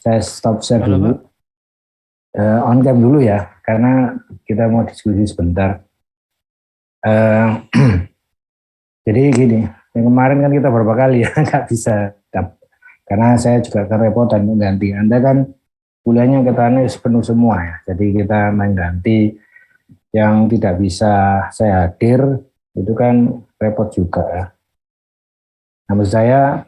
Saya stop share Halo dulu, Pak. on cam dulu ya, karena kita mau diskusi sebentar. Eh, jadi gini, yang kemarin kan kita beberapa kali ya nggak bisa, karena saya juga kerepotan mengganti. Anda kan kuliahnya katanya penuh semua ya, jadi kita main ganti yang tidak bisa saya hadir, itu kan repot juga ya. Nah, maksud saya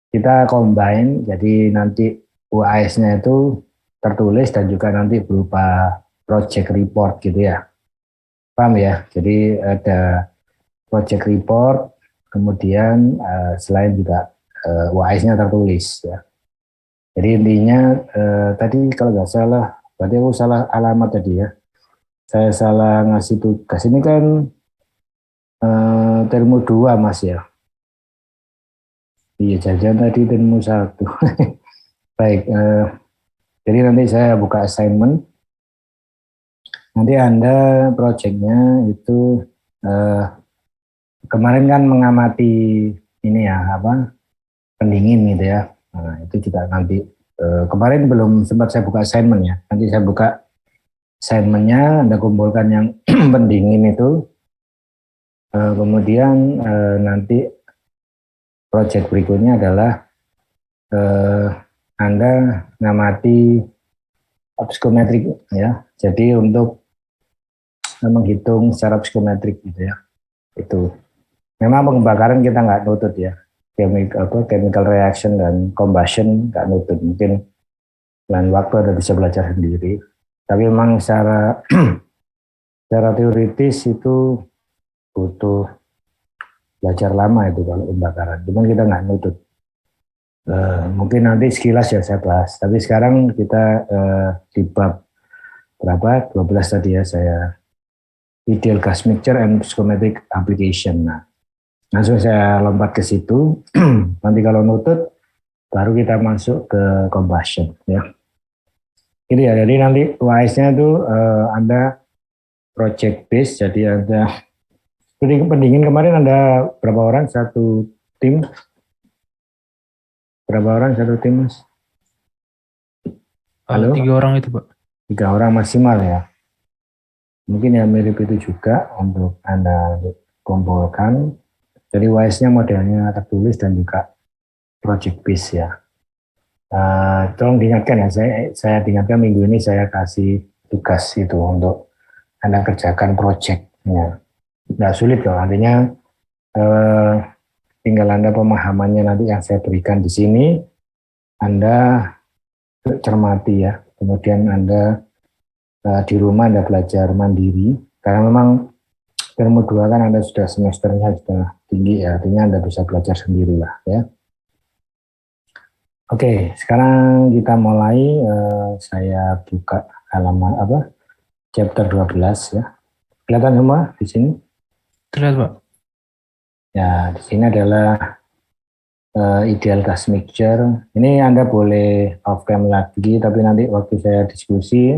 kita combine, jadi nanti UAS-nya itu tertulis dan juga nanti berupa project report gitu ya. Paham ya? Jadi ada project report, kemudian selain juga UAS-nya tertulis ya. Jadi intinya tadi kalau nggak salah, berarti aku salah alamat tadi ya. Saya salah ngasih tugas. Ini kan termo 2 Mas ya. Iya, jajan tadi termo 1. Baik, jadi nanti saya buka assignment. Nanti Anda projectnya itu eh, kemarin kan mengamati ini ya, apa, pendingin gitu ya. Nah, itu juga nanti kemarin belum sempat saya buka assignment ya. Nanti saya buka assignmentnya, Anda kumpulkan yang pendingin itu. Kemudian nanti project berikutnya adalah eh, Anda ngamati psikometrik ya. Jadi untuk menghitung secara psikometrik gitu ya. Itu memang pembakaran kita nggak nutut ya. Chemical reaction dan combustion nggak nutut. Mungkin lain waktu ada bisa belajar sendiri. Tapi memang secara teoritis itu butuh belajar lama itu kalau pembakaran. Cuman kita nggak nutut. Mungkin nanti sekilas ya saya bahas. Tapi sekarang kita di bab berapa? 12 tadi ya, saya ideal gas mixture and psychometric application. Nah, langsung saya lompat ke situ. Nanti kalau nutut baru kita masuk ke combustion ya. Ini ya, jadi nanti wise-nya itu Anda project base, jadi ada pendingin kemarin ada berapa orang satu tim? Berapa orang satu tim, Mas? Halo? 3 orang itu Pak. 3 orang maksimal ya. Mungkin ya mirip itu juga untuk Anda kumpulkan. Jadi wise-nya modelnya tertulis dan juga project base ya. Tolong diingatkan ya, saya diingatkan minggu ini saya kasih tugas itu untuk Anda kerjakan projectnya. Nggak sulit loh, artinya eh, tinggal Anda pemahamannya nanti yang saya berikan di sini, Anda cermati ya. Kemudian Anda di rumah Anda belajar mandiri, karena memang termo 2 kan Anda sudah semesternya sudah tinggi ya, artinya Anda bisa belajar sendiri lah ya. Oke, sekarang kita mulai. Saya buka halaman apa? Chapter 12 ya. Kelihatan semua di sini? Terlihat Pak. Ya, di sini adalah ideal gas mixture. Ini Anda boleh off cam lagi, tapi nanti waktu saya diskusi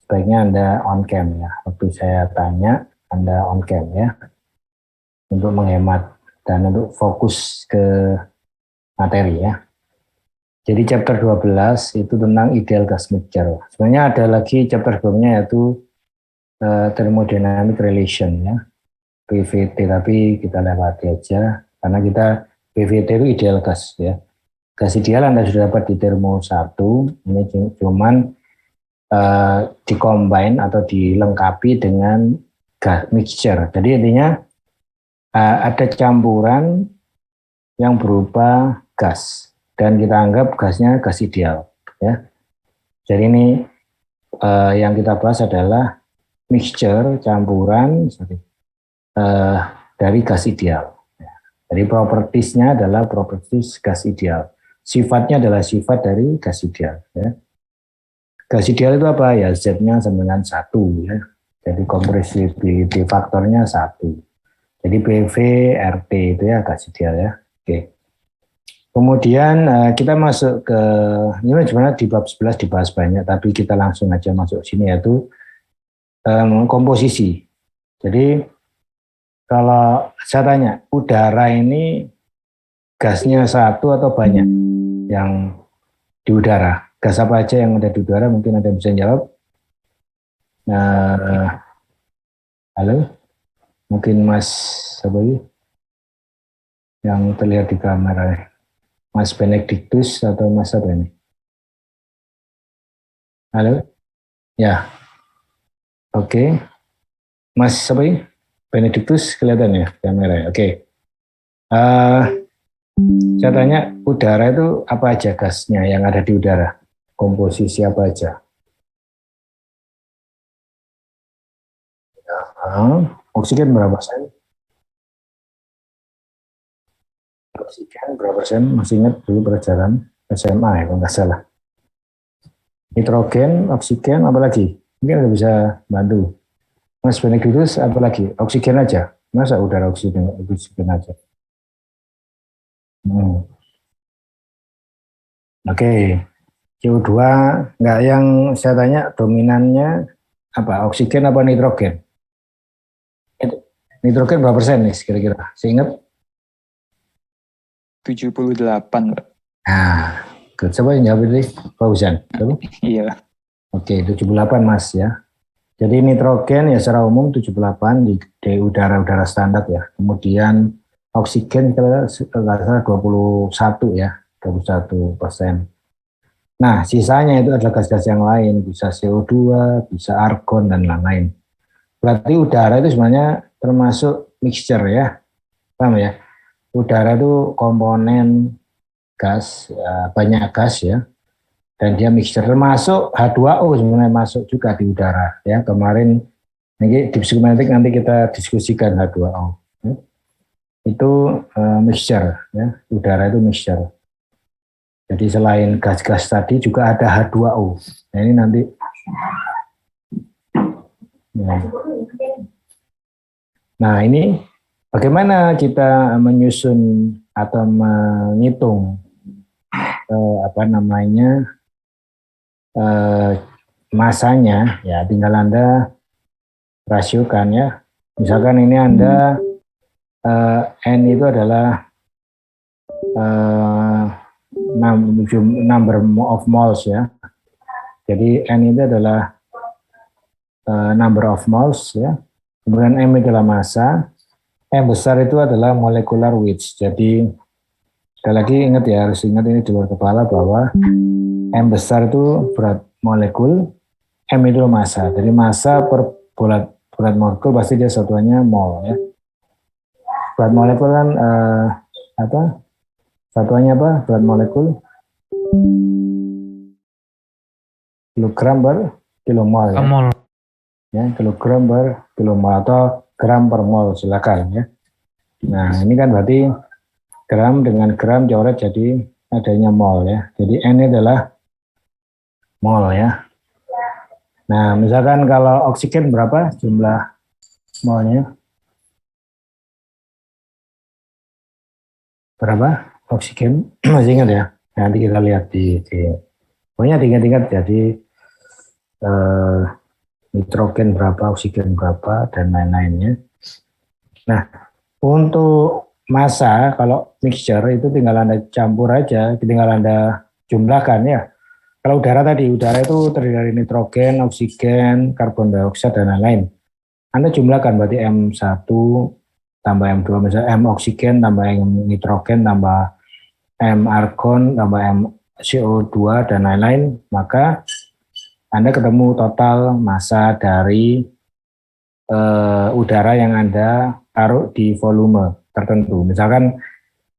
sebaiknya Anda on cam ya. Waktu saya tanya Anda on cam ya, untuk menghemat dan untuk fokus ke materi ya. Jadi chapter 12 itu tentang ideal gas mixture. Sebenarnya ada lagi chapter sebelumnya yaitu thermodynamic relation ya, PVT, tapi kita lewati aja karena kita PVT itu ideal gas ya. Gas ideal Anda sudah dapat di termo 1, ini cuman dikombin atau dilengkapi dengan gas mixture. Jadi intinya ada campuran yang berupa gas dan kita anggap gasnya gas ideal ya. Jadi ini yang kita bahas adalah mixture, campuran dari gas ideal. Jadi propertiesnya adalah properties gas ideal. Sifatnya adalah sifat dari gas ideal. Ya. Gas ideal itu apa ya? Z-nya sama dengan 1 ya. Jadi compressibility faktornya 1. Jadi PV RT itu ya gas ideal ya. Oke. Kemudian kita masuk ke ini sebenarnya di bab 11 dibahas banyak, tapi kita langsung aja masuk sini yaitu komposisi. Jadi kalau saya tanya, udara ini gasnya 1 atau banyak yang di udara. Gas apa aja yang ada di udara? Mungkin ada yang bisa jawab. Nah, halo, mungkin Mas apa ini yang terlihat di kamera, Mas Benedictus atau Mas apa ini? Halo, ya, oke, Mas apa ini? Benedictus kelihatan ya kamera ya. Oke. Saya tanya udara itu apa aja gasnya yang ada di udara? Komposisi apa aja? Oksigen berapa persen? Oksigen berapa persen? Masih ingat dulu pelajaran SMA ya kalau nggak salah. Nitrogen, oksigen, apa lagi? Mungkin ada bisa bantu. Mas Benedictus apa lagi? Oksigen aja. Masa udara oksigen, oksigen aja? Oke, CO2 nggak yang saya tanya dominannya apa? Oksigen apa nitrogen? Nitrogen berapa persen nih kira-kira? Saya ingat 78, Pak. Nah, coba yang jawab ini Fauzan. Iya. Oke, 78 Mas ya. Jadi nitrogen ya secara umum 78 di udara-udara standar ya. Kemudian oksigen kita salah 21 ya, 21%. Nah, sisanya itu adalah gas-gas yang lain, bisa CO2, bisa argon dan lain-lain. Berarti udara itu sebenarnya termasuk mixture ya. Paham ya? Udara itu komponen gas, banyak gas ya, dan dia mixture termasuk H2O sebenarnya masuk juga di udara ya. Kemarin nanti di psikometrik nanti kita diskusikan H2O ya. Itu mixture ya, udara itu mixture. Jadi selain gas-gas tadi juga ada H2O. Nah ini nanti ya. Nah ini bagaimana kita menyusun atau menghitung masanya ya, tinggal Anda rasiokan ya. Misalkan ini Anda N itu adalah number of moles ya. Jadi N itu adalah number of moles ya. Kemudian M adalah massa. M besar itu adalah molecular weight. Jadi sekali lagi ingat ya, harus ingat ini di luar kepala bahwa M besar itu berat molekul, M itu massa. Jadi massa per berat molekul pasti dia satuannya mol ya. Berat molekul kan satuannya apa? Berat molekul kilogram per kilomol ya. Ya, kilogram per kilomol atau gram per mol, silakan ya. Nah, ini kan berarti gram dengan gram coret jadi adanya mol ya. Jadi N adalah mol ya. Nah, misalkan kalau oksigen berapa jumlah molnya? Berapa oksigen? Masih ingat ya? Nanti kita lihat di pokoknya tingkat-tingkat jadi nitrogen berapa, oksigen berapa, dan lain-lainnya. Nah, untuk massa kalau mixture itu tinggal Anda campur aja, tinggal Anda jumlahkan ya. Kalau udara tadi, udara itu terdiri dari nitrogen, oksigen, karbon dioksida, dan lain-lain. Anda jumlahkan berarti M1 tambah M2, misalnya M oksigen tambah M nitrogen tambah M argon tambah M CO2 dan lain-lain, maka Anda ketemu total massa dari udara yang Anda taruh di volume tertentu. Misalkan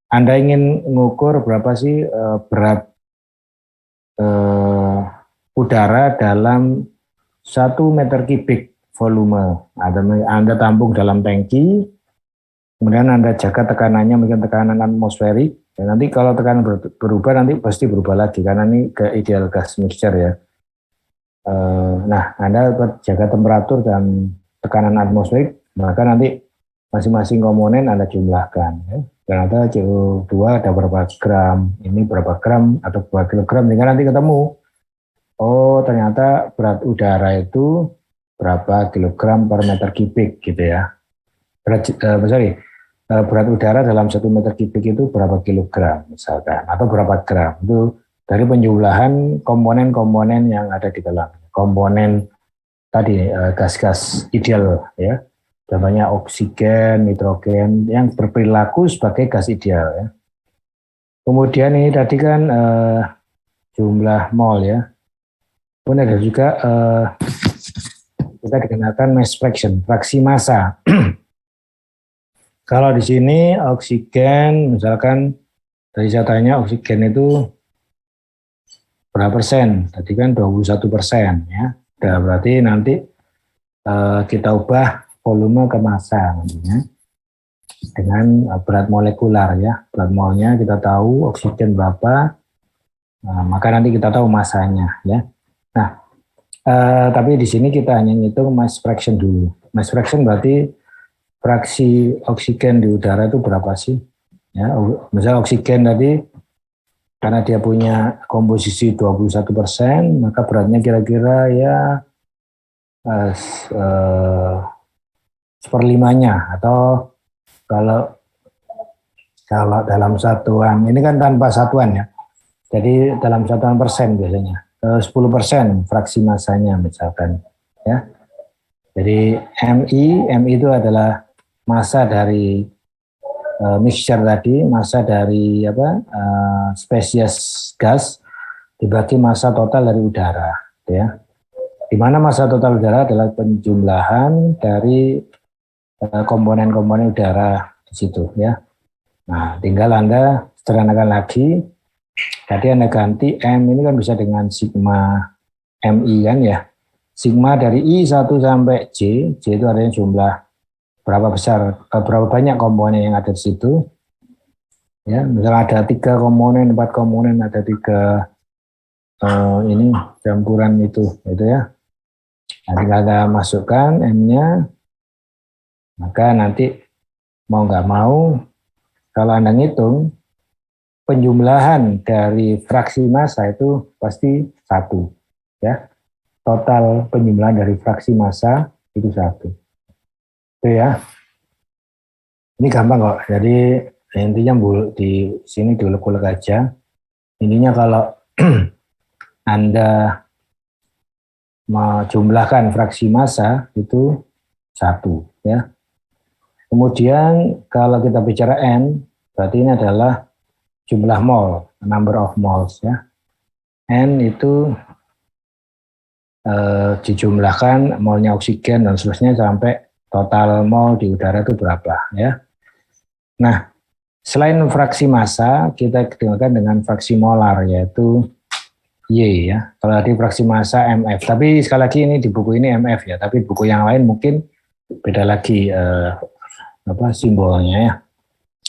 Anda ingin mengukur berapa sih berat udara dalam 1 meter kubik volume. Anda tampung dalam tangki, kemudian Anda jaga tekanannya, mungkin tekanan atmosferik, dan nanti kalau tekanan berubah nanti pasti berubah lagi, karena ini ke ideal gas mixture ya. Nah, Anda jaga temperatur dan tekanan atmosferik, maka nanti masing-masing komponen Anda jumlahkan. Ya. Ternyata CO2 ada berapa gram, ini berapa gram atau berapa kilogram, sehingga nanti ketemu, oh ternyata berat udara itu berapa kilogram per meter kubik gitu ya. Berat udara dalam 1 meter kubik itu berapa kilogram misalkan, atau berapa gram, itu dari penjumlahan komponen-komponen yang ada di dalam. Komponen tadi gas-gas ideal ya. Contohnya oksigen, nitrogen yang berperilaku sebagai gas ideal ya. Kemudian ini tadi kan jumlah mol ya. Kemudian ada juga kita dikenakan mass fraction, fraksi massa. Kalau di sini oksigen, misalkan tadi saya tanya oksigen itu berapa persen? Tadi kan 21% ya. Nah, berarti nanti kita ubah volume ke massa nantinya dengan berat molekular ya. Berat molnya kita tahu oksigen berapa, maka nanti kita tahu massanya ya. Nah, tapi di sini kita hanya ngitung mass fraction dulu. Mass fraction berarti fraksi oksigen di udara itu berapa sih? Ya, misalnya oksigen tadi karena dia punya komposisi 21%, maka beratnya kira-kira ya seperlimanya, atau kalau dalam satuan, ini kan tanpa satuan ya, jadi dalam satuan persen biasanya, 10% fraksi massanya misalkan ya. Jadi MI itu adalah massa dari mixture tadi, massa dari spesies gas dibagi massa total dari udara ya. Di mana massa total udara adalah penjumlahan dari komponen-komponen udara di situ ya. Nah, tinggal Anda sederhanakan lagi. Tadi Anda ganti M ini kan bisa dengan sigma MI kan ya. Sigma dari I1 sampai J itu adanya jumlah berapa besar, berapa banyak komponen yang ada di situ. Ya, misalnya ada 3 komponen, 4 komponen, ada 3 ini campuran itu ya. Nanti kita masukkan M-nya, maka nanti mau nggak mau, kalau Anda ngitung, penjumlahan dari fraksi massa itu pasti 1. Ya. Total penjumlahan dari fraksi massa itu 1. Itu ya. Ini gampang kok. Jadi intinya di sini diulek-ulek aja. Intinya kalau Anda menjumlahkan fraksi massa itu 1 ya. Kemudian kalau kita bicara N, berarti ini adalah jumlah mol, number of moles ya. N itu dijumlahkan molnya oksigen dan seterusnya sampai total mol di udara itu berapa ya. Nah, selain fraksi massa, kita gunakan dengan fraksi molar, yaitu Y ya. Kalau tadi fraksi massa MF, tapi sekali lagi ini di buku ini MF ya, tapi buku yang lain mungkin beda lagi simbolnya ya.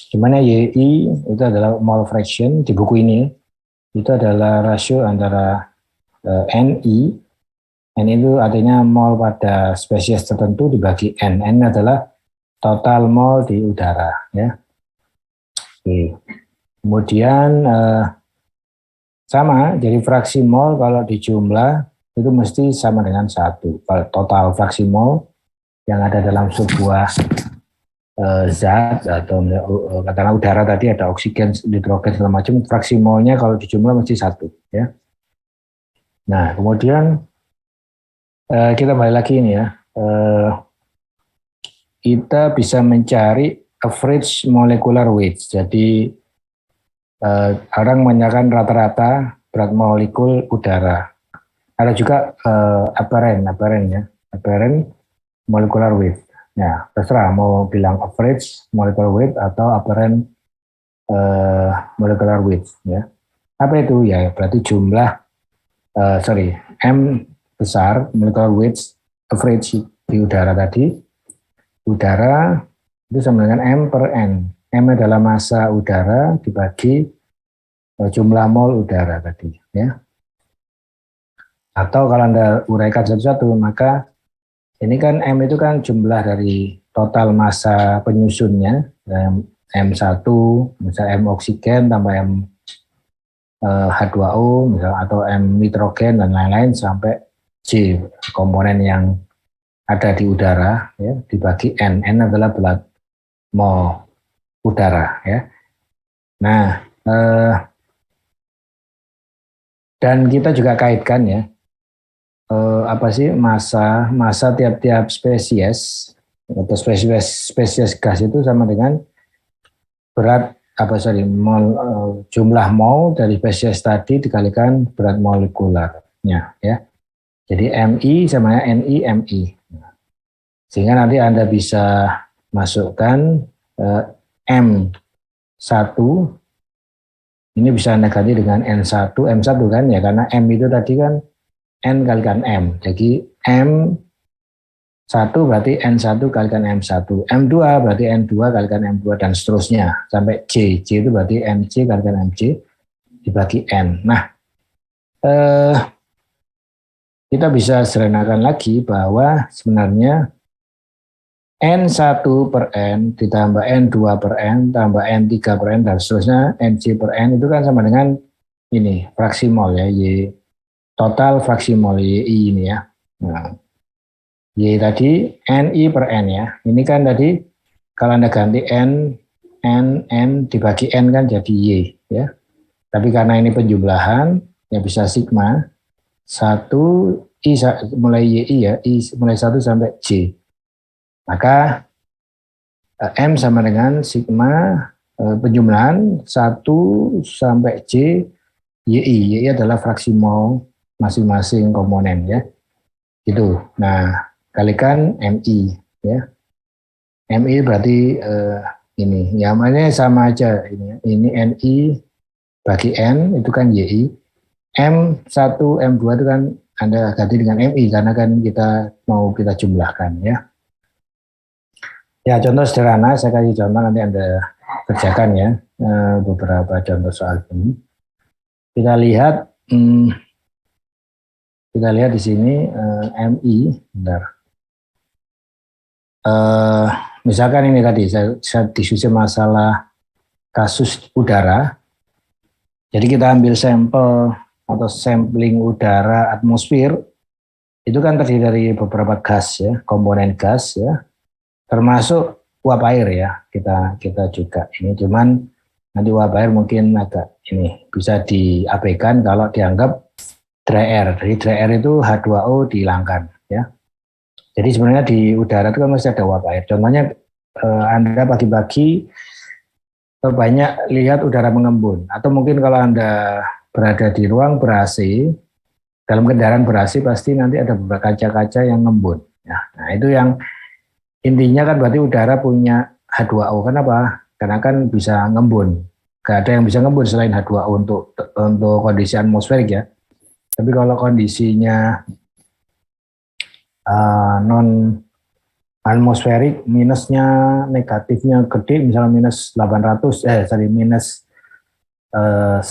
Gimana YI itu adalah mole fraction di buku ini, itu adalah rasio antara NI. N itu artinya mol pada spesies tertentu dibagi N. N adalah total mol di udara ya. Oke. Kemudian sama, jadi fraksi mol kalau dijumlah itu mesti sama dengan 1. Total fraksi mol yang ada dalam sebuah zat atau katakanlah udara tadi ada oksigen, nitrogen segala macam, fraksi molnya kalau dijumlah mesti 1 ya. Nah, kemudian kita balik lagi ini ya. Kita bisa mencari average molecular weight. Jadi orang menanyakan rata-rata berat molekul udara. Ada juga apparent ya, apparent molecular weight. Ya, terserah mau bilang average molecular weight atau apparent molecular weight ya. Apa itu ya? Berarti jumlah M besar molecular weight average di udara tadi. Udara itu sama dengan M per N. M adalah massa udara dibagi jumlah mol udara tadi ya. Atau kalau Anda uraikan satu-satu, maka ini kan M itu kan jumlah dari total massa penyusunnya, M1 misalnya M oksigen tambah M H2O misalnya, atau M nitrogen dan lain-lain sampai J komponen yang ada di udara ya, dibagi N. N adalah berat mol udara ya. Nah, Dan kita juga kaitkan ya, apa sih massa tiap-tiap spesies atau spesies gas itu sama dengan berat jumlah mol dari spesies tadi dikalikan berat molekulernya ya. Jadi MI sama NI MI. Sehingga nanti Anda bisa masukkan M1 ini bisa Anda ganti dengan N1 M1 kan ya, karena M itu tadi kan N kalikan M. Jadi M1 berarti N1 kalikan M1. M2 berarti N2 kalikan M2 dan seterusnya sampai J. J itu berarti MC kalikan MC dibagi N. Nah, kita bisa sederhanakan lagi bahwa sebenarnya N1 per N ditambah N2 per N tambah N3 per N dan seterusnya NC per N itu kan sama dengan ini fraksi mol ya, Y total fraksi mol YI ini ya. Nah, Y tadi NI per N ya. Ini kan tadi kalau Anda ganti N dibagi N kan jadi Y ya. Tapi karena ini penjumlahan ya bisa sigma 1 I mulai YI ya, I mulai 1 sampai J. Maka M sama dengan sigma penjumlahan 1 sampai J YI. YI adalah fraksi mol masing-masing komponen ya. Gitu. Nah, kalikan MI ya. MI berarti ini. Ya, namanya sama aja ini. Ini NI bagi N itu kan YI. M1, M2 itu kan Anda ganti dengan MI karena kan kita jumlahkan ya. Ya, contoh sederhana, saya kasih contoh nanti Anda kerjakan ya, beberapa contoh soal ini. Kita lihat di sini MI, bentar. Misalkan ini tadi, saya diskusi masalah kasus udara. Jadi kita ambil sampel atau sampling udara atmosfer, itu kan terdiri dari beberapa gas ya, komponen gas ya. Termasuk uap air ya, kita juga ini, cuman nanti uap air mungkin agak ini bisa diabaikan kalau dianggap dry air. Dari dry air itu H2O dihilangkan ya. Jadi sebenarnya di udara itu kan masih ada uap air. Contohnya Anda pagi-pagi banyak lihat udara mengembun, atau mungkin kalau Anda berada di ruang ber-AC, dalam kendaraan ber-AC pasti nanti ada beberapa kaca-kaca yang ngembun ya. Nah, itu yang intinya kan berarti udara punya H2O. Kenapa? Karena kan bisa ngembun. Gak ada yang bisa ngembun selain H2O untuk kondisi atmosferik ya. Tapi kalau kondisinya non atmosferik, minusnya negatifnya gede, misalnya minus 100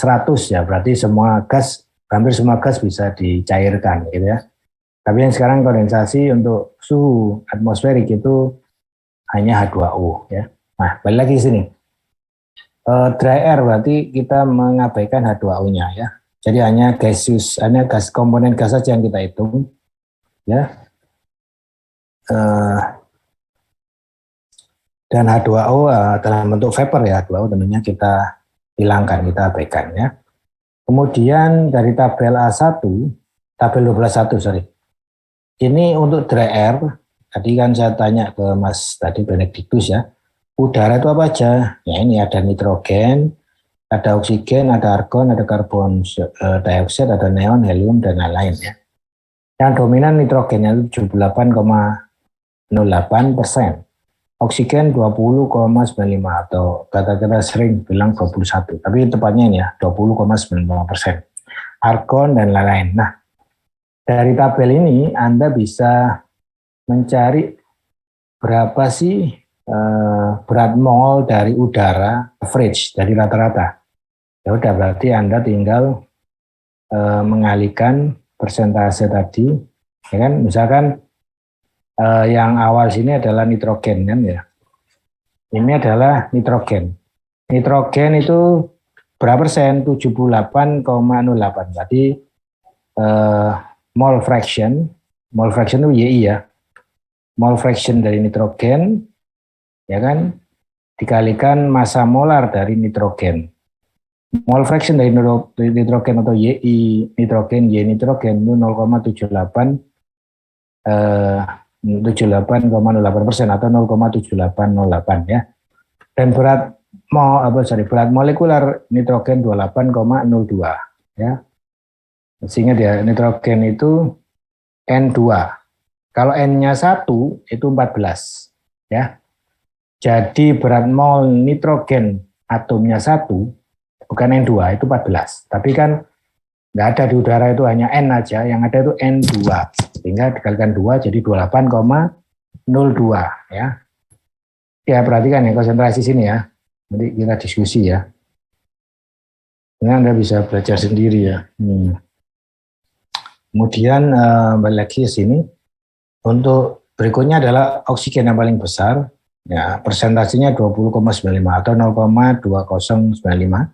ya, berarti hampir semua gas bisa dicairkan gitu ya. Tapi yang sekarang kondensasi untuk suhu atmosferik itu hanya H2O ya. Nah, balik lagi ke sini. Dry air berarti kita mengabaikan H2O-nya ya. Jadi hanya gas komponen gas saja yang kita hitung ya. Dan H2O dalam bentuk vapor ya, H2O tentunya kita hilangkan, kita abaikan ya. Kemudian dari tabel A1, tabel 12.1 sorry. Ini untuk dry air, tadi kan saya tanya ke Mas tadi Benediktus ya, udara itu apa aja? Ya ini ada nitrogen, ada oksigen, ada argon, ada karbon dioksida, ada neon, helium, dan lain-lain ya. Yang dominan nitrogennya itu 78,08%, oksigen 20,95 atau kata-kata sering bilang 21, tapi tepatnya ini ya 20,95%, argon dan lain-lain. Nah, dari tabel ini Anda bisa mencari berapa sih berat mol dari udara average, dari rata-rata. Ya udah, berarti Anda tinggal mengalihkan persentase tadi, ya kan? Misalkan yang awal sini adalah nitrogen kan ya. Ini adalah nitrogen. Nitrogen itu berapa persen? 78,08. Berarti mole fraction itu YI ya. Mole fraction dari nitrogen ya kan dikalikan massa molar dari nitrogen. mol fraction dari nitrogen atau YI nitrogen, Y nitrogen itu 0,78 78,08% atau 0,7808 ya. Dan berat molekular nitrogen 28,02 ya. Sehingga dia nitrogen itu N2. Kalau N-nya 1 itu 14 ya. Jadi berat mol nitrogen atomnya 1 bukan N2 itu 14. Tapi kan nggak ada di udara itu hanya N aja, yang ada itu N2. Sehingga dikalikan 2 jadi 28,02 ya. Ya perhatikan ya konsentrasi sini ya. Nanti kita diskusi ya. Ini Anda bisa belajar sendiri ya. Kemudian balik lagi ke sini. Untuk berikutnya adalah oksigen yang paling besar. Ya, persentasenya 20,95 atau 0,2095.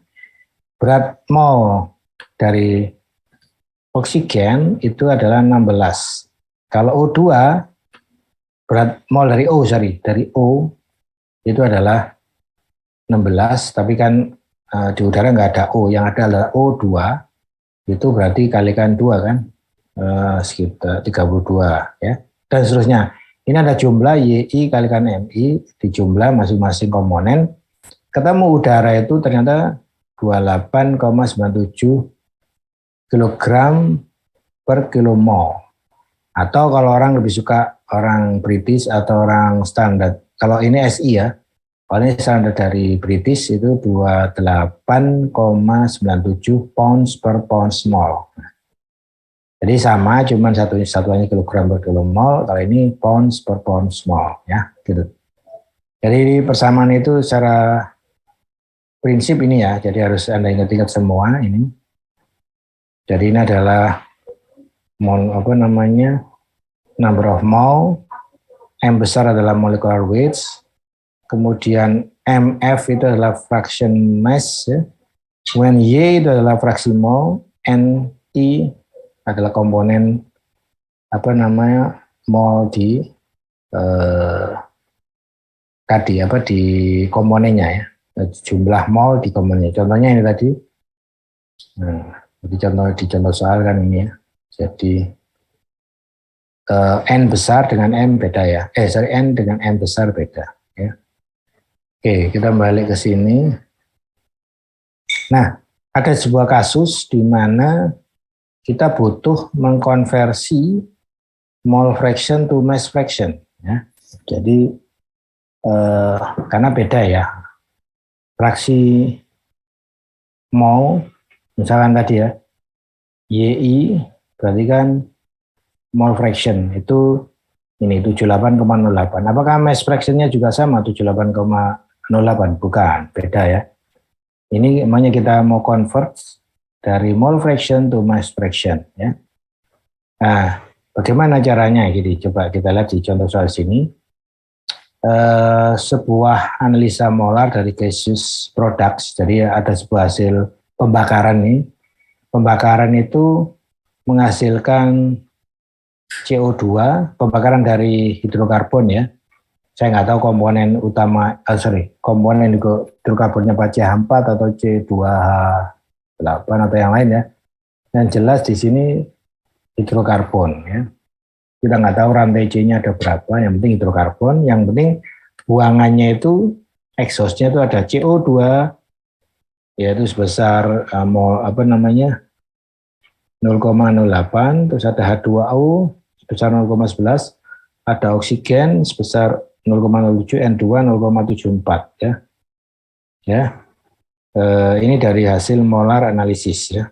Berat mol dari oksigen itu adalah 16. Kalau O2 berat mol dari O itu adalah 16, tapi kan di udara nggak ada O, yang ada adalah O2, itu berarti kalikan 2 kan, sekitar 32 ya, dan seterusnya. Ini ada jumlah YI kalikan MI, dijumlah masing-masing komponen, ketemu udara itu ternyata 28,97 kg per kilomol. Atau kalau orang lebih suka orang British atau orang standar, kalau ini SI ya, kalau ini standar dari British itu 28,97 pounds per pound small. Jadi sama, cuman satuannya kilogram per kilomol, kalau ini pounds per pound small ya, gitu. Jadi persamaan itu secara prinsip ini ya, jadi harus Anda ingat-ingat semua ini. Jadi ini adalah number of mole, M besar adalah molecular weights, kemudian MF itu adalah fraction mass, ya. Kemudian Y itu adalah fraksi mol, NI adalah komponen mol di di komponennya ya, jumlah mol di komponennya. Contohnya ini tadi, di contoh soal kan ini ya. Jadi N besar dengan M beda ya. N dengan M besar beda ya. Oke, kita balik ke sini. Nah, ada sebuah kasus di mana kita butuh mengkonversi mole fraction to mass fraction ya. Jadi karena beda ya. Fraksi mol misalkan tadi ya. YI berarti kan mole fraction itu ini 78,08. Apakah mass fraction-nya juga sama 78,08? Bukan, beda ya. Ini namanya kita mau convert dari mole fraction to mass fraction ya. Nah, bagaimana caranya? Gini, coba kita lihat di contoh soal sini. Sebuah analisa molar dari gaseous products. Jadi ada sebuah hasil pembakaran nih. Pembakaran itu menghasilkan CO2, pembakaran dari hidrokarbon ya. Saya nggak tahu komponen utama, komponen hidrokarbonnya CH4 atau C2H8 atau yang lain ya. Yang jelas di sini hidrokarbon ya. Kita nggak tahu rantai C-nya ada berapa, yang penting hidrokarbon, yang penting buangannya itu, exhaust-nya itu ada CO2, yaitu sebesar 0,08, terus ada H2O sebesar 0,11, ada oksigen sebesar 0,07, N2 0,74 ya. Ya. Ini dari hasil molar analisis ya.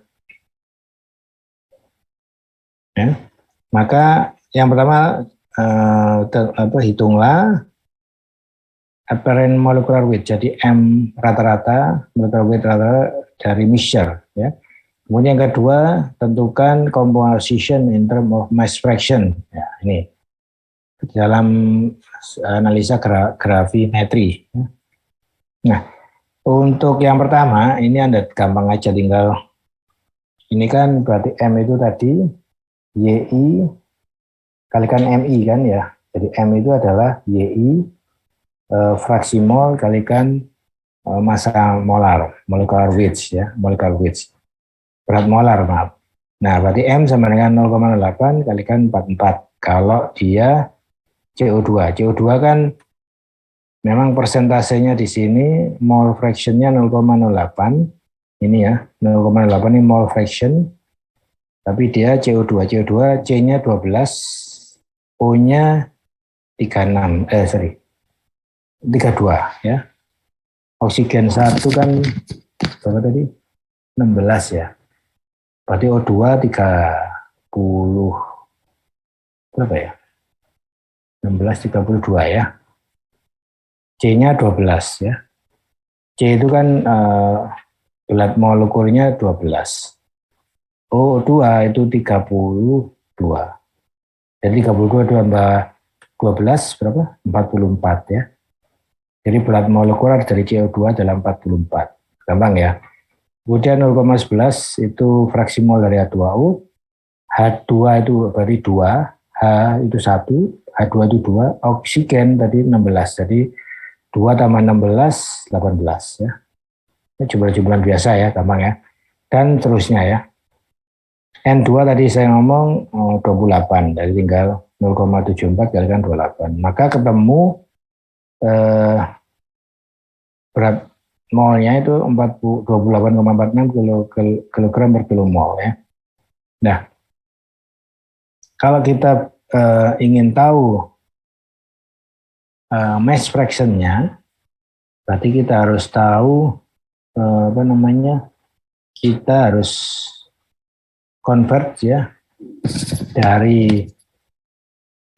Ya. Maka yang pertama hitunglah apparent molecular weight, jadi M rata-rata, molecular weight rata-rata dari mixture ya. Kemudian yang kedua, tentukan composition in terms of mass fraction. Ya, ini dalam analisa gravimetri. Nah, untuk yang pertama, ini Anda gampang aja, tinggal ini kan berarti M itu tadi YI kalikan MI kan ya. Jadi M itu adalah YI fraksi mol kalikan massa molar, molecular weight ya, molecular weight. Berat molar, maaf. Nah, berarti M sama dengan 0,08 kalikan 44. Kalau dia CO2. CO2 kan memang persentasenya di sini mole fraction-nya 0,08. Ini ya, 0,08 ini mole fraction. Tapi dia CO2. CO2 C-nya 12, O-nya 32 ya. Oksigen 1 kan berapa tadi? 16 ya. Berarti O2 30 berapa ya? 16 32 ya. C-nya 12 ya. C itu kan berat molekulnya 12. O2 itu 32. Jadi 32 tambah 12 berapa? 44 ya. Jadi berat molekuler dari CO2 adalah 44. Gampang ya. Kemudian 0,11 itu fraksi mol dari H2O. H2 itu berarti 2, H itu 1, H2 itu 2, oksigen tadi 16. Jadi 2 tambah 16, 18 ya. Ini jumlah-jumlah biasa ya, gampang ya. Dan terusnya ya. N2 tadi saya ngomong 28, jadi tinggal 0,74 kalikan 28. Maka ketemu berat molnya itu 28,46 kilogram per kilomol ya. Nah, kalau kita ingin tahu mass fraction-nya, berarti kita harus tahu kita harus convert ya dari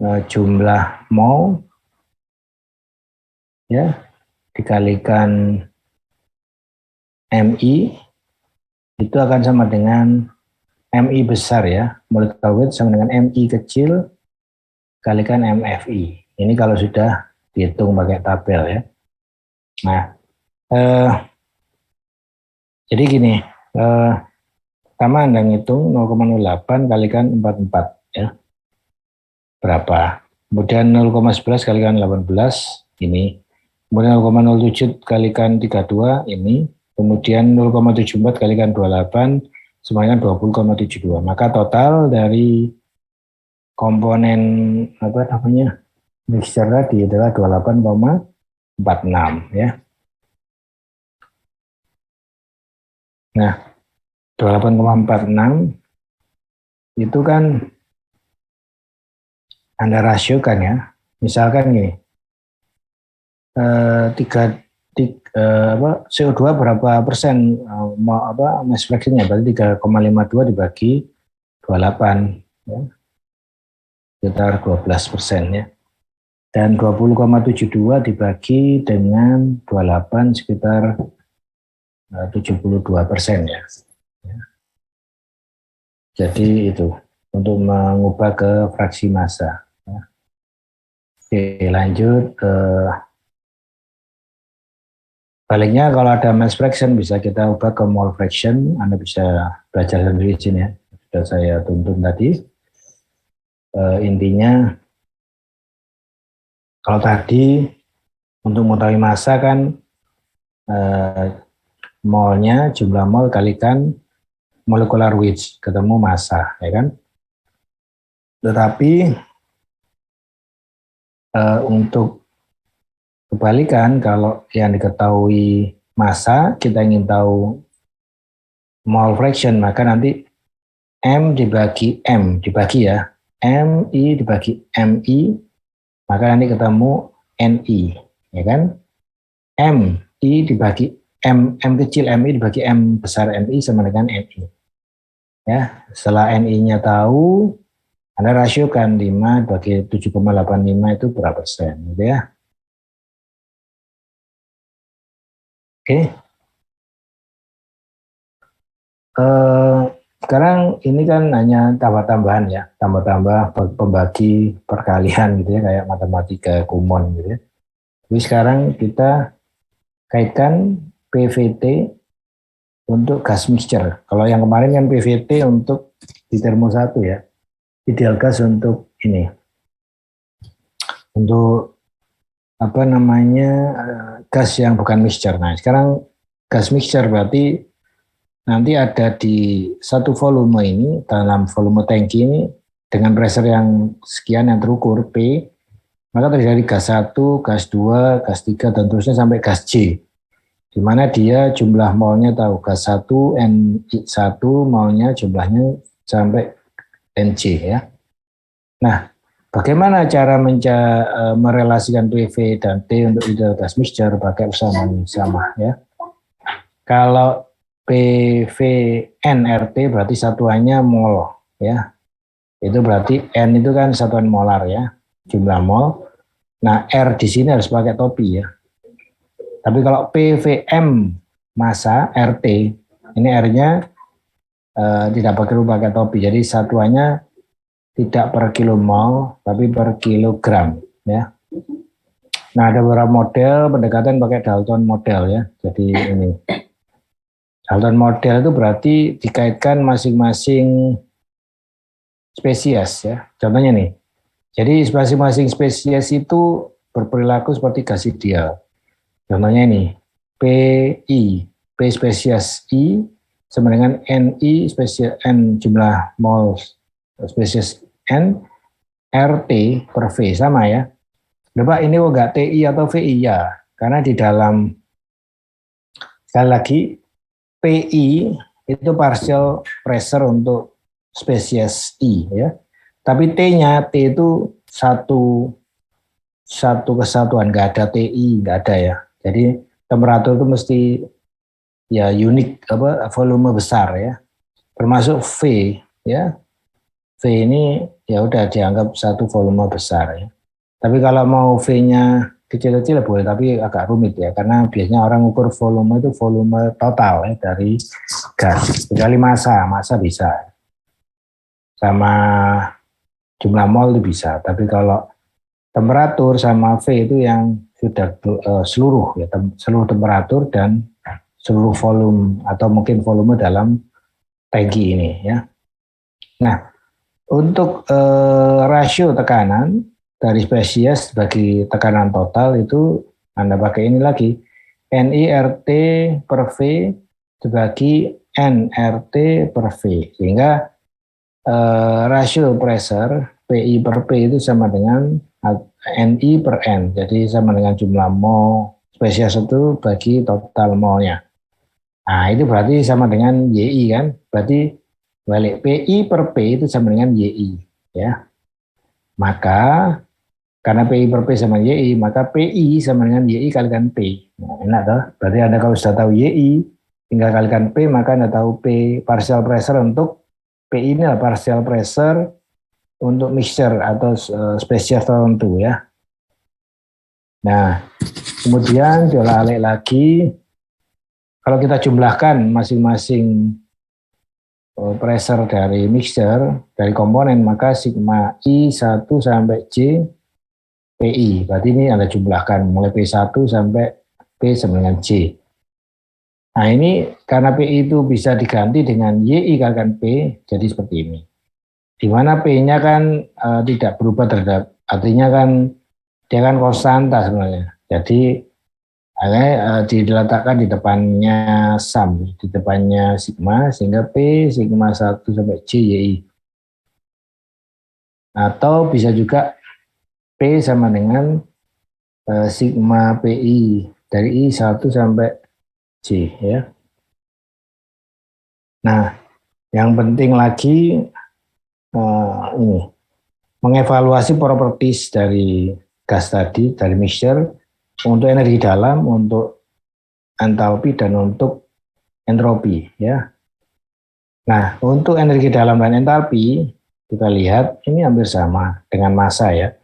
jumlah mol ya dikalikan MI itu akan sama dengan MI besar ya, molecular weight sama dengan MI kecil kalikan MFI. Ini kalau sudah dihitung pakai tabel ya. Nah, jadi gini, pertama Anda ngitung 0,08 kalikan 44 ya. Berapa? Kemudian 0,11 kalikan 18 ini. Kemudian 0,07 kalikan 32 ini. Kemudian 0,74 kalikan 28 sama dengan 20,72. Maka total dari komponen mixture tadi adalah 28,46 ya. Nah, 28,46 itu kan Anda rasiokan ya. Misalkan gini, CO2 berapa persen mass fraction-nya, berarti 3,52 dibagi 28 ya. Sekitar 12% ya. Dan 20,72 dibagi dengan 28 sekitar 72% ya. Jadi itu untuk mengubah ke fraksi massa. Oke, lanjut. Baliknya kalau ada mass fraction bisa kita ubah ke mole fraction. Anda bisa belajar sendiri di sini ya. Sudah saya tuntun tadi. Intinya kalau tadi untuk mengetahui massa kan molnya jumlah mol kalikan molecular weight ketemu massa ya kan. Tetapi untuk kebalikan, kalau yang diketahui massa, kita ingin tahu mole fraction, maka nanti M dibagi ya, MI dibagi MI, maka nanti ketemu NI, ya kan? MI dibagi M kecil MI dibagi M besar MI sama dengan NI. Ya, setelah NI-nya tahu, Anda rasiokan 5 bagi 7,85 itu berapa persen, gitu ya. Oke. Sekarang ini kan hanya tambah-tambahan ya, tambah-tambah pembagi perkalian gitu ya, kayak matematika kumon gitu ya. Jadi sekarang kita kaitkan PVT untuk gas mixture. Kalau yang kemarin kan PVT untuk di termo 1 ya, ideal gas untuk ini, untuk apa namanya gas yang bukan mixture. Nah, sekarang gas mixture berarti nanti ada di satu volume ini, dalam volume tangki ini dengan pressure yang sekian yang terukur P, maka terjadi gas 1, gas 2, gas 3 dan terusnya sampai gas J. Di mana dia jumlah molnya tahu gas 1 N1 molnya jumlahnya sampai NC ya. Nah, bagaimana cara merelasikan PV dan T untuk ideal gas mixture pakai persamaan sama ya. Kalau PVNRT berarti satuannya mol ya. Itu berarti N itu kan satuan molar ya, jumlah mol. Nah, R di sini harus pakai topi ya. Tapi kalau PVM massa RT, ini R-nya tidak perlu pakai topi. Jadi satuannya tidak per kilomol, tapi per kilogram ya. Nah, ada beberapa model pendekatan pakai Dalton model ya. Jadi ini Dalton model itu berarti dikaitkan masing-masing spesies ya. Contohnya nih, jadi masing-masing spesies itu berperilaku seperti gas ideal. Contohnya ini, P spesies I sama dengan NI spesies N jumlah mol spesies N, RT per V sama ya. Coba ini kok enggak TI atau VI ya, karena di dalam sekali lagi PI itu partial pressure untuk spesies I ya. Tapi T-nya T itu satu kesatuan, nggak ada TI, nggak ada ya. Jadi temperatur itu mesti ya unik volume besar ya. Termasuk V ya. V ini ya udah dianggap satu volume besar ya. Tapi kalau mau V-nya kecil-kecil boleh, tapi agak rumit ya, karena biasanya orang ukur volume itu volume total ya dari gas. Kecuali massa bisa. Sama jumlah mol itu bisa. Tapi kalau temperatur sama V itu yang sudah seluruh ya, seluruh temperatur dan seluruh volume atau mungkin volume dalam tangki ini ya. Nah, untuk rasio tekanan dari spesies bagi tekanan total itu Anda pakai ini lagi, NIRT per V dibagi NRT per V, sehingga rasio pressure PI per P itu sama dengan NI per N, jadi sama dengan jumlah mol spesies itu bagi total molnya. Nah, itu berarti sama dengan YI kan, berarti balik PI per P itu sama dengan YI ya. Maka karena PI per P sama YI, maka PI sama dengan YI kalikan P. Nah, enak toh? Berarti Anda kalau sudah tahu YI, tinggal kalikan P, maka Anda tahu P partial pressure untuk PI ini adalah partial pressure untuk mixture atau spesies tertentu ya. Nah, kemudian diolah-alik lagi, kalau kita jumlahkan masing-masing pressure dari mixture, dari komponen, maka sigma I1 sampai J PI. Berarti ini Anda jumlahkan mulai P1 sampai P sama dengan J. Nah, ini karena PI itu bisa diganti dengan YI kalikan P, jadi seperti ini. Di mana P-nya kan tidak berubah terhadap, artinya kan dia kan konstanta sebenarnya. Jadi diletakkan di depannya sum, di depannya sigma, sehingga P sigma 1 sampai J YI. Atau bisa juga P sama dengan sigma PI dari I1 sampai J ya. Nah, yang penting lagi ini mengevaluasi properties dari gas tadi, dari mixture untuk energi dalam, untuk entalpi dan untuk entropi ya. Nah, untuk energi dalam dan entalpi kita lihat ini hampir sama dengan massa ya.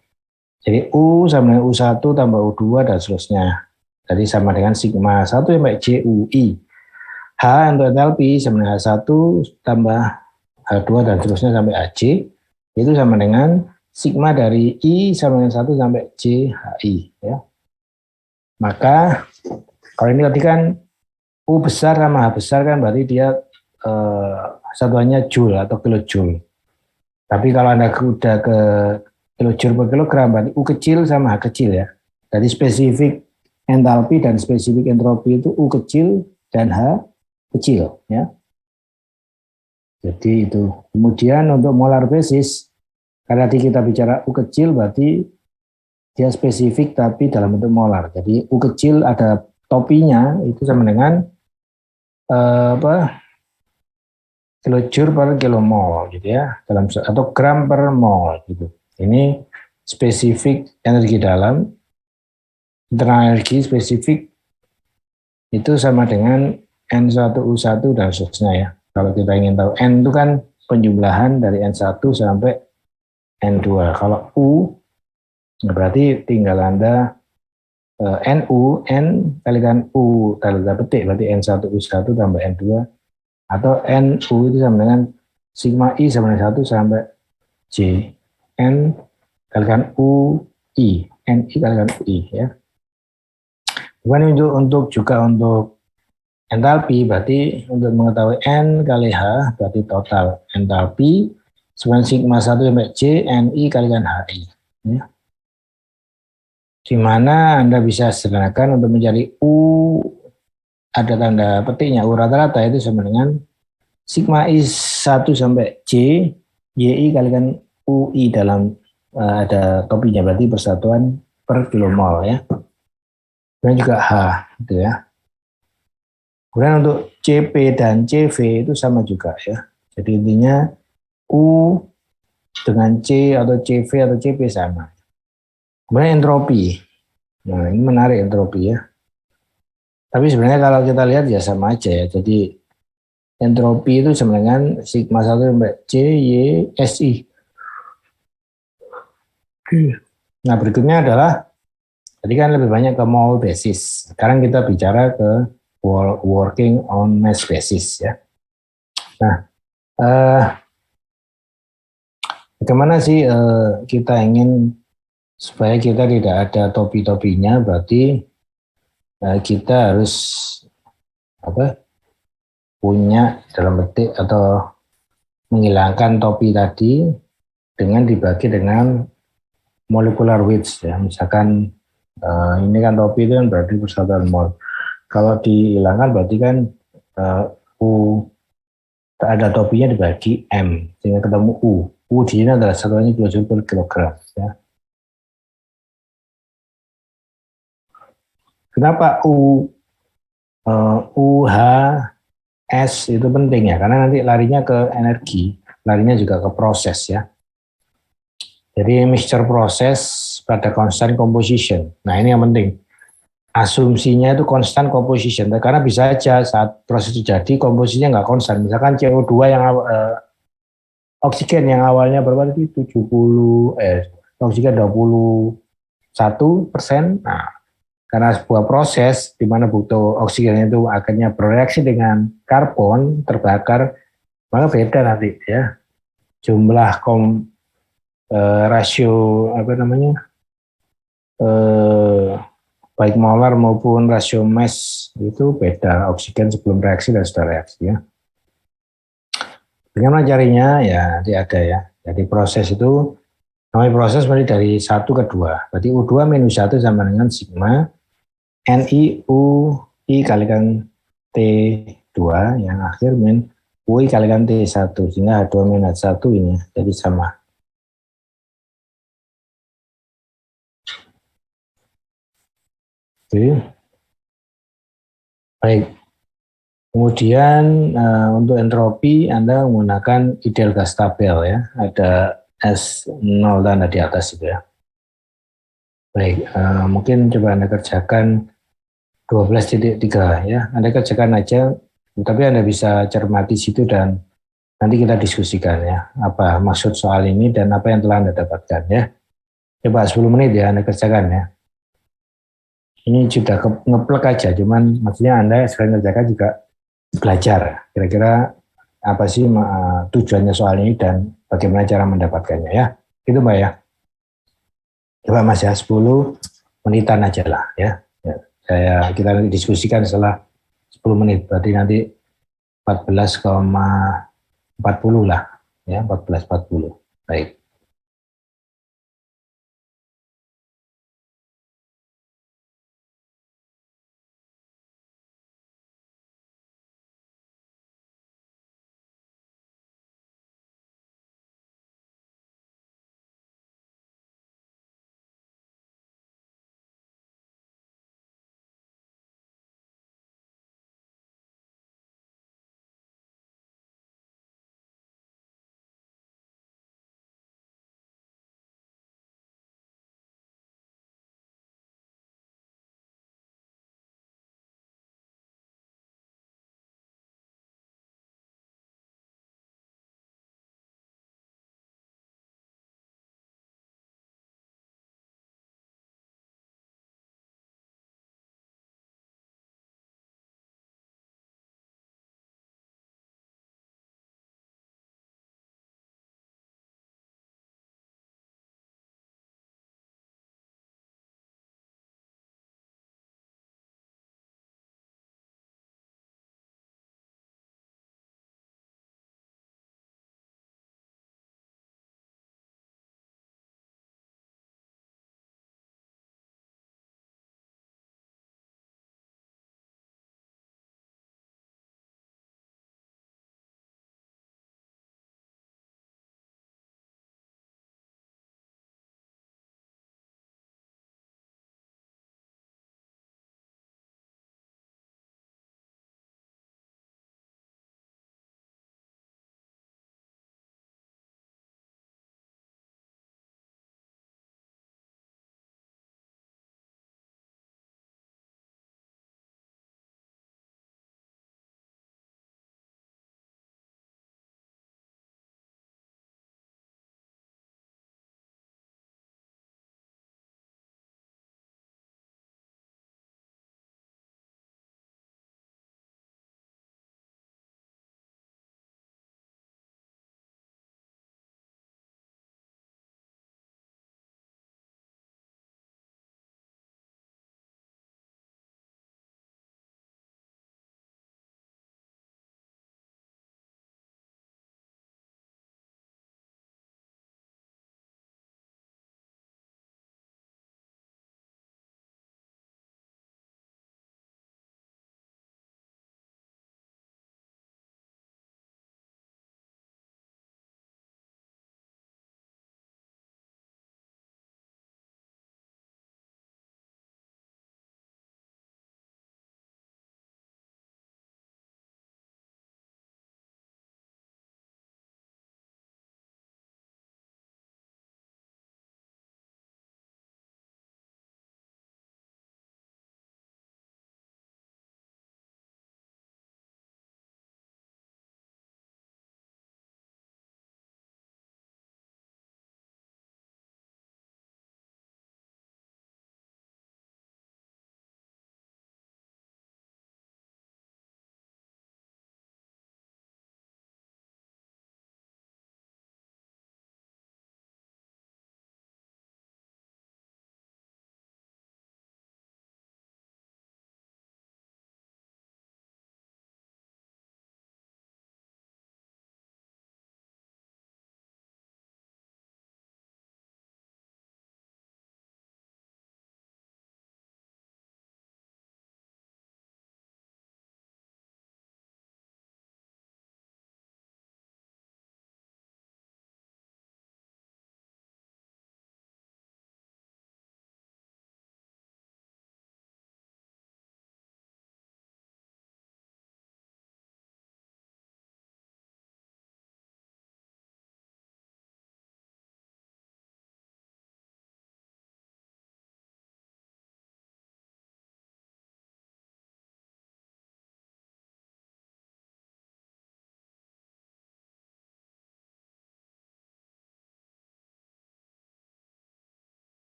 Jadi U sama dengan U1 tambah U2 dan seterusnya. Jadi sama dengan sigma 1 sampai JUI. H untuk entalpi sama dengan H1 tambah H2 dan seterusnya sampai HJ. Itu sama dengan sigma dari I sama dengan 1 sampai JHI ya. Maka kalau ini tadi kan U besar sama H besar kan berarti dia satuannya joule atau kilojoule. Tapi kalau Anda udah ke kilojoule per kilogram berarti U kecil sama H kecil ya. Jadi spesifik entalpi dan spesifik entropi itu U kecil dan H kecil, ya. Jadi itu. Kemudian untuk molar basis, karena tadi kita bicara U kecil berarti dia spesifik tapi dalam bentuk molar. Jadi U kecil ada topinya itu sama dengan kilojoule per kilomol gitu ya, dalam atau gram per mol gitu. Ini spesifik energi dalam, internal energi spesifik itu sama dengan N1U1 dan seterusnya ya. Kalau kita ingin tahu N itu kan penjumlahan dari N1 sampai N2. Kalau U berarti tinggal Anda NU, N kalikan U tanda petik berarti N1U1 tambah N2 atau NU itu sama dengan sigma I sama dengan 1 sampai J. N kalikan UI, NI kalikan UI ya. Kemudian untuk juga untuk entalpi berarti untuk mengetahui N kali H berarti total entalpi sama sigma 1 sampai J NI kalikan HI ya. Di mana Anda bisa sederhanakan untuk mencari U ada tanda petiknya U rata-rata itu sama dengan sigma I 1 sampai J YI kalikan UI dalam ada topinya berarti persatuan per kilomol ya. Dan juga H gitu ya. Kemudian untuk CP dan CV itu sama juga ya. Jadi intinya U dengan C atau CV atau CP sama. Kemudian entropi. Nah ini menarik entropi ya. Tapi sebenarnya kalau kita lihat ya sama aja ya. Jadi entropi itu sama dengan sigma 1 sampai C, Y, SI. Nah berikutnya adalah, tadi kan lebih banyak ke mole basis. Sekarang kita bicara ke working on mass basis ya. Nah, bagaimana sih kita ingin supaya kita tidak ada topi-topinya, berarti kita harus punya dalam petik atau menghilangkan topi tadi dengan dibagi dengan molecular weights ya. Misalkan ini kan topi itu kan berarti persatuan mol. Kalau dihilangkan berarti kan U ada topinya dibagi M sehingga ketemu U. U di sini adalah satuannya kilojoule per kilogram ya. Kenapa UH S itu penting ya, karena nanti larinya ke energi, larinya juga ke proses ya. Jadi mixture proses pada constant composition. Nah ini yang penting. Asumsinya itu constant composition, karena bisa aja saat proses terjadi komposisinya nggak konstan. Misalkan CO2 yang oksigen yang awalnya berapa tadi 70, oksigen 21%. Nah, karena sebuah proses di mana butuh oksigen itu akhirnya bereaksi dengan karbon terbakar, maka beda nanti ya jumlah rasio baik molar maupun rasio mass itu beda oksigen sebelum reaksi dan setelah reaksi ya. Bagaimana carinya ya nanti ada ya. Jadi proses itu namanya proses berarti dari 1 ke 2. Berarti U2 minus 1 sama dengan sigma NI UI kalikan T2 yang akhir min UI kalikan T1 sehingga H2 minus 1 ini jadi sama. Oke. Baik. Kemudian untuk entropi Anda menggunakan ideal gas tabel ya. Ada S0 tanda di atas itu ya. Baik, mungkin coba Anda kerjakan 12.3 ya. Anda kerjakan aja, tapi Anda bisa cermati situ dan nanti kita diskusikan ya. Apa maksud soal ini dan apa yang telah Anda dapatkan ya. Coba 10 menit ya Anda kerjakan ya. Ini sudah ngeplek aja, cuman maksudnya Anda selain kerjakan juga belajar. Kira-kira apa sih tujuannya soal ini dan bagaimana cara mendapatkannya ya. Itu Mbak ya. Coba Mas ya 10 menitan aja lah ya. Kita nanti diskusikan setelah 10 menit. Berarti nanti 14,40 lah ya, 14.40. Baik.